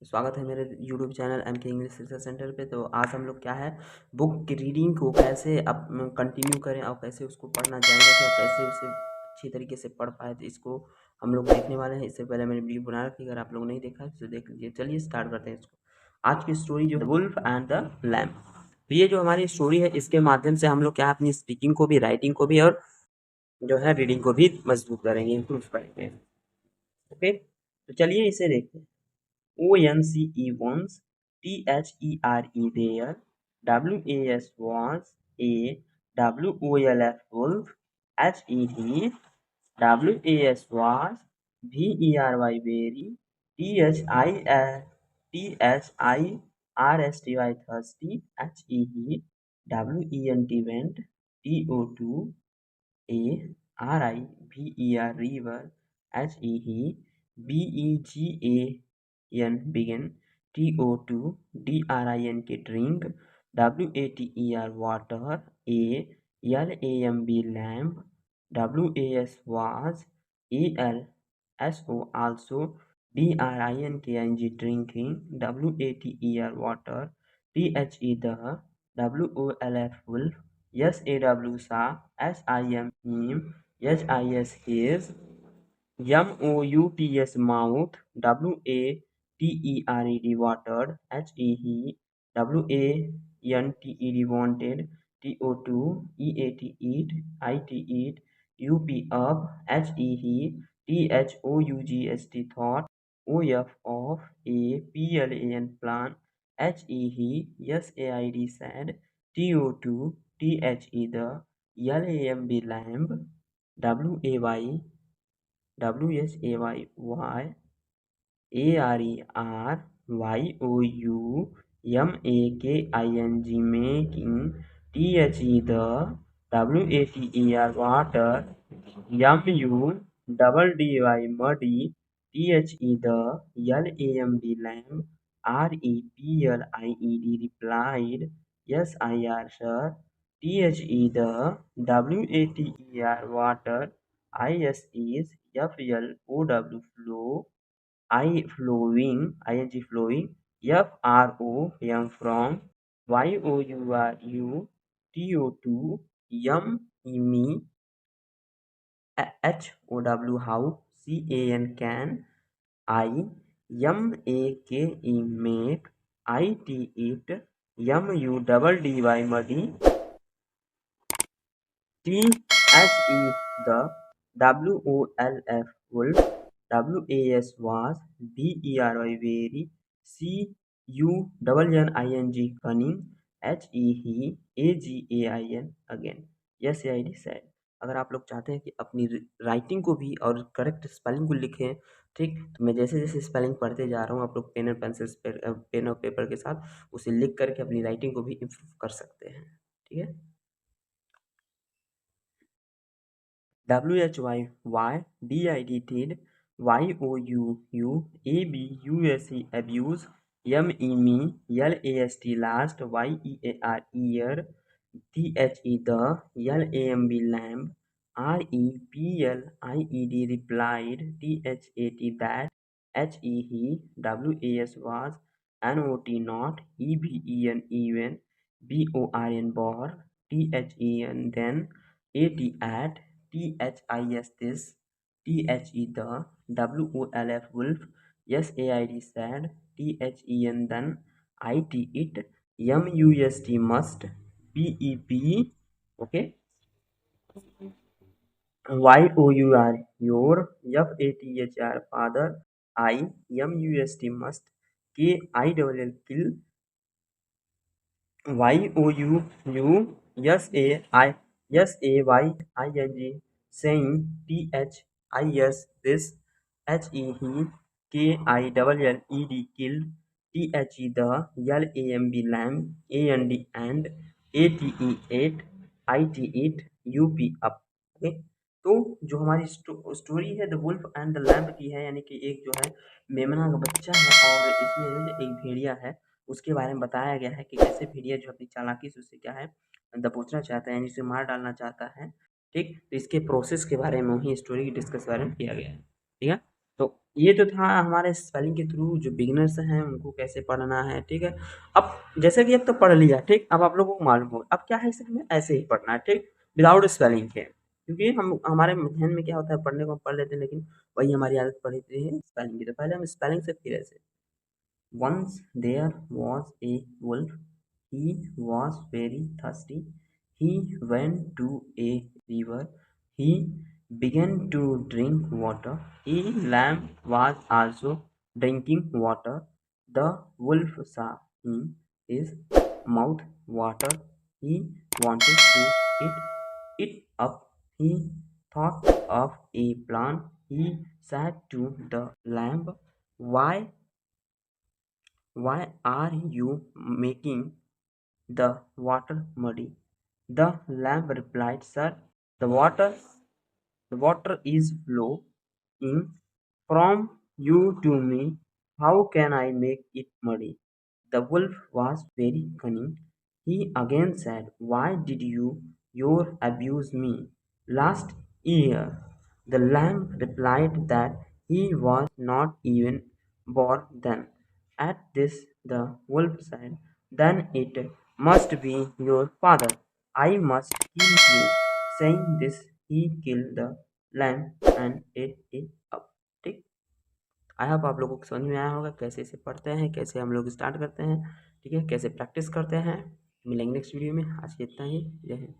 स्वागत है मेरे यूट्यूब चैनल एम के इंग्लिश रिसर्च सेंटर पे। तो आज हम लोग क्या है, बुक की रीडिंग को कैसे अब कंटिन्यू करें और कैसे उसको पढ़ना जारी रखें और कैसे उसे अच्छी तरीके से पढ़ पाए, तो इसको हम लोग देखने वाले हैं। इससे पहले मैंने वीडियो बना रखी, अगर आप लोग नहीं देखा है तो देख लीजिए। चलिए स्टार्ट करते हैं इसको। आज की स्टोरी जो है वुल्फ एंड द लैम्प। तो ये जो हमारी स्टोरी है, इसके माध्यम से हम लोग क्या है, अपनी स्पीकिंग को भी, राइटिंग को भी और जो है रीडिंग को भी मजबूत करेंगे, इम्प्रूव करेंगे। ओके, तो चलिए इसे देखते हैं। ONCE once, THERE there, WAS was, A WOLF wolf, HED, WAS was, VERY very, THIRSTY thirsty, HED, WENT went, TO2, A RIVER river, HED, BEGAN begin, TO2 DRINK drink, WATER water, A LAMB lamp, WAS was, ALSO also, DRINKING drinking, WATER water, THE the, WOLF wolf, SAW sa, SIM him, HIS his, MOUTS mouth, WATERED watered, HE WANTED wanted, TO2 EAT eat, IT eat, UP up, HE THOUGST thought, OF off, A PLAN plan, HE SAID said, TO2 THE the, LAMB lamb, WAY WSAYY ARERYOUMAKING making, THE the, WATER water, MUDDY muddy, THE the, LAMB lamb, REPLIED replied, SIR sir, THE the, WATER water, IS is, FLOW flow, I flowing, ING flowing, FROM from, YOURU, TO2, me, HOW how, CAN I, MAKE make, IT it, MUDDY muddy, THE the, WOLF wolf, WAS was, VERY very, CUNNING cunning, HE AGAIN again, SAID said। अगर आप लोग चाहते हैं कि अपनी writing को भी और करेक्ट स्पेलिंग को लिखें, ठीक, तो मैं जैसे जैसे स्पेलिंग पढ़ते जा रहा हूँ, आप लोग पेन और पेंसिल पेन और पेपर के साथ उसे लिख करके अपनी राइटिंग को भी इम्प्रूव कर सकते हैं। ठीक है। WHYYDID did, YOUUABUSE abuse, MEME LAST last, YEAR ear, THE the, LAMB lamb, REPLIED replied, THAT that, HE WAS was, NOT not, EVEN even, BORN bore, THEN then, AT at, THIS this, THE the, WOLF wolf, SAID said, THEN then, IT it, MUST must, PEP, okay, YOUR your, FATHR father, MUST must, KILL kill, YOUUSAYING saying, THIS this, HE KILLED killed, THE the, LAMB lamb, and ATE ate, IT it, UP up। Okay, तो जो हमारी story है the wolf and the lamp की है, यानी कि एक जो है मेमना का बच्चा है और इसमें एक भेड़िया है, उसके बारे में बताया गया है कि कैसे भेड़िया जो अपनी चालाकी से उससे क्या है दबोचना चाहता है, यानी उसे मार डालना चाहता है। ठीक, तो इसके प्रोसेस के बारे में ही स्टोरी की डिस्कस बारे में किया गया है। ठीक है। तो ये तो था हमारे स्पेलिंग के थ्रू जो बिगिनर्स हैं उनको कैसे पढ़ना है, ठीक है। अब जैसे कि अब तो पढ़ लिया, ठीक, अब आप लोगों को मालूम हो अब क्या है, इसे हमें ऐसे ही पढ़ना है, ठीक, विदाउट स्पेलिंग के, क्योंकि हम हमारे ध्यान में क्या होता है, पढ़ने को हम पढ़ लेते हैं लेकिन वही हमारी आदत पड़ी है स्पेलिंग की। तो पहले हम स्पेलिंग से फिर ऐसे, once there was a wolf. He was very thirsty. He went to a river. He began to drink water. A lamb was also drinking water. The wolf saw in his mouth water. He wanted to eat it up. He thought of a plan. He said to the lamb, why are you making the water muddy? The lamb replied, Sir, the water the water is flowing from you to me. How can I make it muddy? The wolf was very cunning. He again said, Why did you abuse me last year? The lamb replied that he was not even born then. At this, the wolf said, Then it must be your father. I must kill you. Saying this, he killed the lamb and ate it up. ठीक। I hope आप लोगों को समझ में आया होगा कैसे इसे पढ़ते हैं, कैसे हम लोग स्टार्ट करते हैं, ठीक है, कैसे प्रैक्टिस करते हैं। मिलेंगे नेक्स्ट वीडियो में। आज के इतना ही। जय हिंद।